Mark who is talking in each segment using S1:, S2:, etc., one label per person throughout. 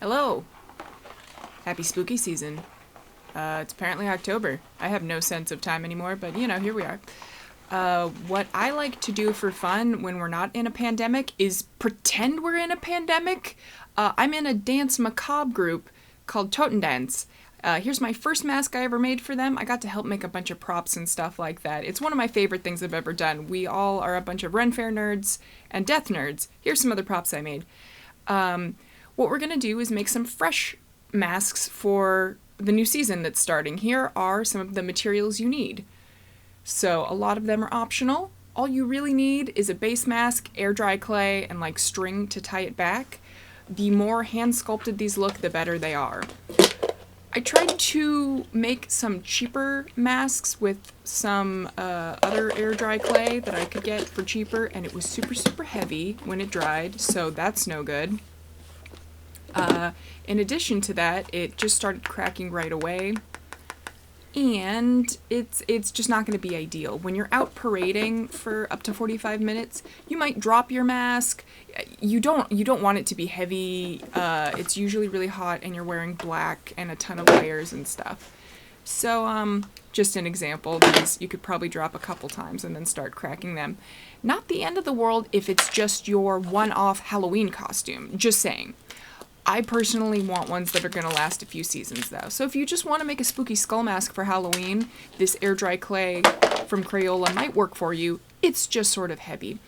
S1: Hello. Happy spooky season. It's apparently October. I have no sense of time anymore, but here we are. What I like to do for fun when we're not in a pandemic is pretend we're in a pandemic. I'm in a Danse Macabre group called Danse. Here's my first mask I ever made for them. I got to help make a bunch of props and stuff like that. It's one of my favorite things I've ever done. We all are a bunch of faire nerds and death nerds. Here's some other props I made. What we're going to do is make some fresh masks for the new season that's starting. Here are some of the materials you need. So a lot of them are optional. All you really need is a base mask, air dry clay, and string to tie it back. The more hand sculpted these look, the better they are. I tried to make some cheaper masks with some other air dry clay that I could get for cheaper, and it was super, super heavy when it dried, so that's no good. In addition to that, it just started cracking right away, and it's just not going to be ideal. When you're out parading for up to 45 minutes, you might drop your mask. You don't want it to be heavy. It's usually really hot, and you're wearing black and a ton of layers and stuff. So, just an example, these you could probably drop a couple times and then start cracking them. Not the end of the world if it's just your one-off Halloween costume, just saying. I personally want ones that are going to last a few seasons, though. So if you just want to make a spooky skull mask for Halloween, this air dry clay from Crayola might work for you. It's just sort of heavy.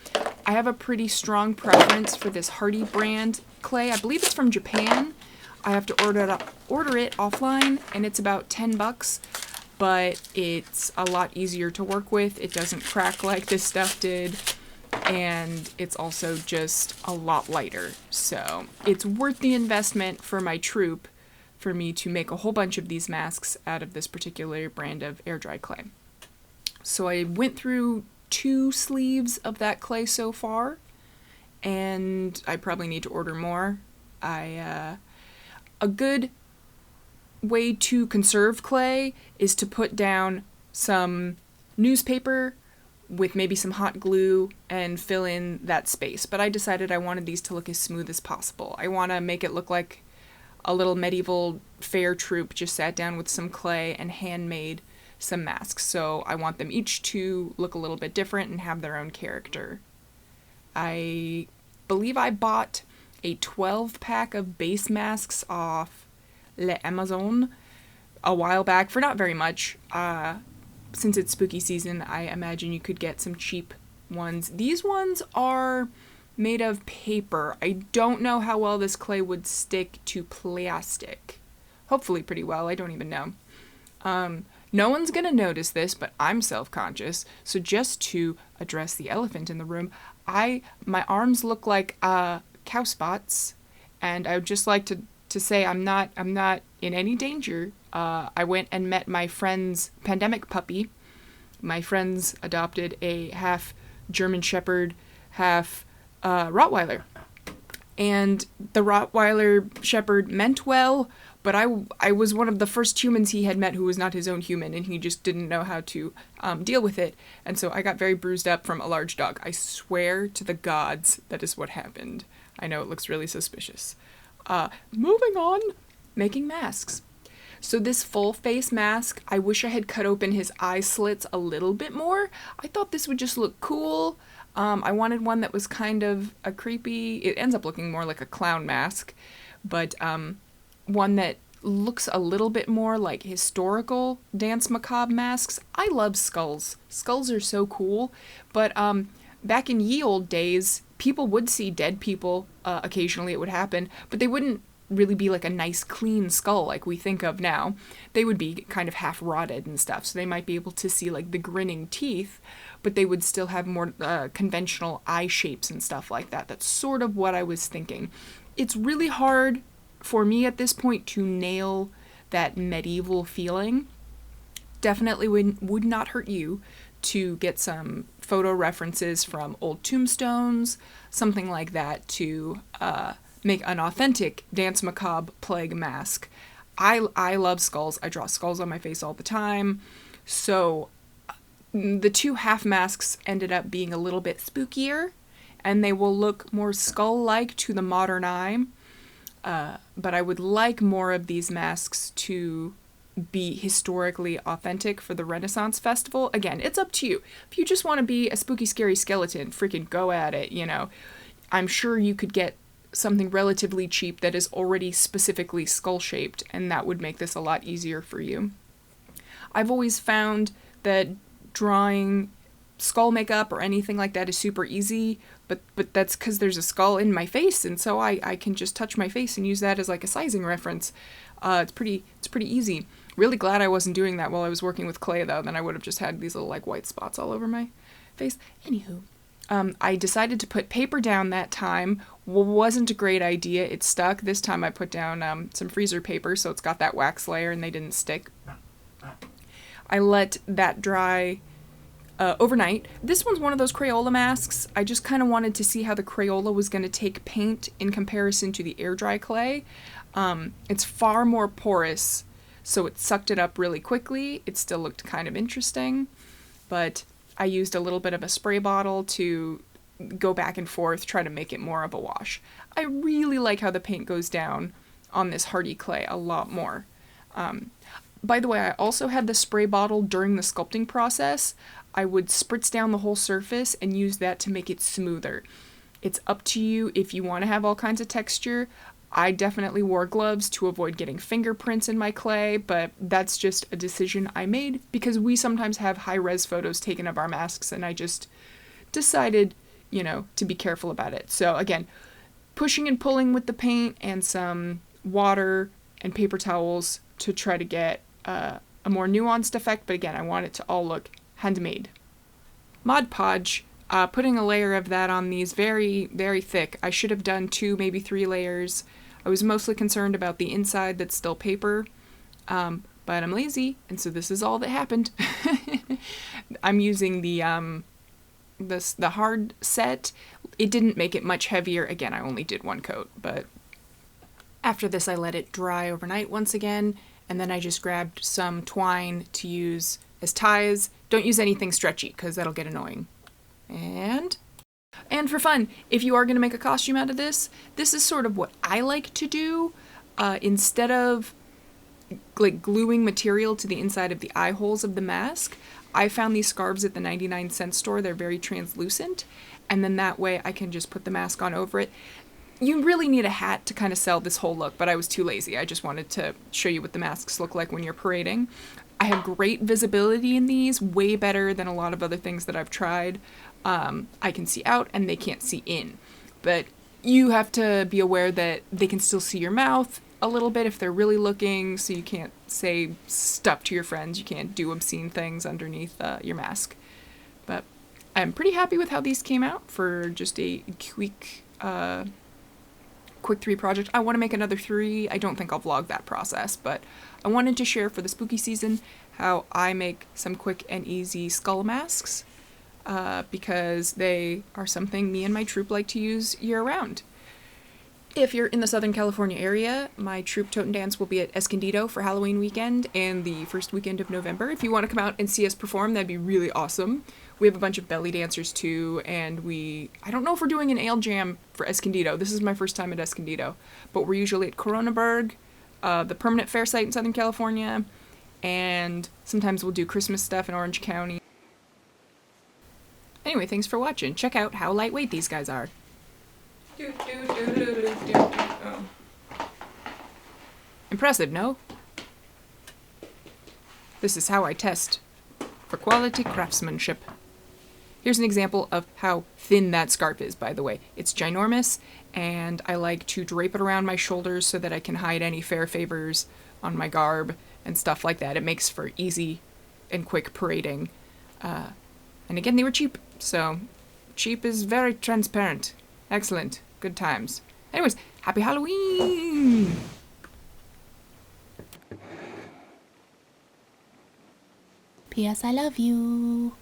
S1: I have a pretty strong preference for this Hardy brand clay. I believe it's from Japan. I have to order it offline, and it's about $10, but it's a lot easier to work with. It doesn't crack like this stuff did. And it's also just a lot lighter. So it's worth the investment for my troupe for me to make a whole bunch of these masks out of this particular brand of air dry clay. So I went through 2 sleeves of that clay so far, and I probably need to order more. A good way to conserve clay is to put down some newspaper with maybe some hot glue and fill in that space. But I decided I wanted these to look as smooth as possible. I want to make it look like a little medieval fair troupe just sat down with some clay and handmade some masks. So I want them each to look a little bit different and have their own character. I believe I bought a 12-pack of base masks off Amazon a while back for not very much. Since it's spooky season, I imagine you could get some cheap ones. These ones are made of paper. I don't know how well this clay would stick to plastic. Hopefully pretty well. I don't even know. No one's gonna notice this, but I'm self-conscious. So just to address the elephant in the room, my arms look like cow spots, and I would just like to say I'm not in any danger. I went and met my friend's pandemic puppy. My friends adopted a half German Shepherd, half Rottweiler. And the Rottweiler Shepherd meant well, but I was one of the first humans he had met who was not his own human, and he just didn't know how to deal with it. And so I got very bruised up from a large dog. I swear to the gods that is what happened. I know it looks really suspicious. Moving on, making masks. So this full face mask, I wish I had cut open his eye slits a little bit more. I thought this would just look cool. I wanted one that was kind of a creepy, it ends up looking more like a clown mask, but one that looks a little bit more like historical Danse Macabre masks. I love skulls. Skulls are so cool, but back in ye old days, people would see dead people, occasionally it would happen, but they wouldn't really be like a nice clean skull like we think of now. They would be kind of half rotted and stuff, so they might be able to see like the grinning teeth, but they would still have more conventional eye shapes and stuff like that. That's sort of what I was thinking. It's really hard for me at this point to nail that medieval feeling. Definitely would not hurt you to get some photo references from old tombstones, something like that, to make an authentic Danse Macabre plague mask. I love skulls. I draw skulls on my face all the time. So the 2 half masks ended up being a little bit spookier, and they will look more skull-like to the modern eye. But I would like more of these masks to be historically authentic for the Renaissance Festival. Again, it's up to you. If you just want to be a spooky, scary skeleton, freaking go at it, you know. I'm sure you could get something relatively cheap that is already specifically skull-shaped, and that would make this a lot easier for you. I've always found that drawing skull makeup or anything like that is super easy, but that's because there's a skull in my face, and so I can just touch my face and use that as like a sizing reference. It's pretty easy. Really glad I wasn't doing that while I was working with clay, though. Then I would have just had these little like white spots all over my face. Anywho, I decided to put paper down that time. Wasn't a great idea. It stuck. This time I put down some freezer paper, so it's got that wax layer and they didn't stick. I let that dry overnight. This one's one of those Crayola masks. I just kind of wanted to see how the Crayola was going to take paint in comparison to the air dry clay. It's far more porous, so it sucked it up really quickly. It still looked kind of interesting, but I used a little bit of a spray bottle to go back and forth, try to make it more of a wash. I really like how the paint goes down on this hardy clay a lot more. By the way, I also had the spray bottle during the sculpting process. I would spritz down the whole surface and use that to make it smoother. It's up to you if you want to have all kinds of texture. I definitely wore gloves to avoid getting fingerprints in my clay, but that's just a decision I made because we sometimes have high-res photos taken of our masks, and I just decided, you know, to be careful about it. So again, pushing and pulling with the paint and some water and paper towels to try to get a more nuanced effect, but again, I want it to all look handmade. Mod Podge, putting a layer of that on these very, very thick. I should have done 2, maybe 3 layers. I was mostly concerned about the inside that's still paper, but I'm lazy, and so this is all that happened. I'm using the hard set. It didn't make it much heavier. Again, I only did 1 coat, but after this I let it dry overnight once again, and then I just grabbed some twine to use as ties. Don't use anything stretchy, because that'll get annoying. And for fun, if you are going to make a costume out of this is sort of what I like to do. Instead of like gluing material to the inside of the eye holes of the mask, I found these scarves at the 99-cent store. They're very translucent, and then that way I can just put the mask on over it. You really need a hat to kind of sell this whole look, but I was too lazy. I just wanted to show you what the masks look like when you're parading. I have great visibility in these, way better than a lot of other things that I've tried. I can see out and they can't see in. But you have to be aware that they can still see your mouth a little bit if they're really looking, so you can't say stuff to your friends. You can't do obscene things underneath your mask. But I'm pretty happy with how these came out for just a quick 3 project. I want to make another 3. I don't think I'll vlog that process, but I wanted to share for the spooky season how I make some quick and easy skull masks, because they are something me and my troupe like to use year-round. If you're in the Southern California area, my troupe Tote and Dance will be at Escondido for Halloween weekend and the first weekend of November. If you want to come out and see us perform, that'd be really awesome. We have a bunch of belly dancers too, and I don't know if we're doing an ale jam for Escondido. This is my first time at Escondido, but we're usually at Coronaburg, the permanent fair site in Southern California, and sometimes we'll do Christmas stuff in Orange County. Anyway, thanks for watching. Check out how lightweight these guys are. Impressive, no? This is how I test for quality craftsmanship. Here's an example of how thin that scarf is, by the way. It's ginormous, and I like to drape it around my shoulders so that I can hide any fair favors on my garb and stuff like that. It makes for easy and quick parading. And again, they were cheap, so cheap is very transparent. Excellent. Good times. Anyways, happy Halloween!
S2: P.S. I love you.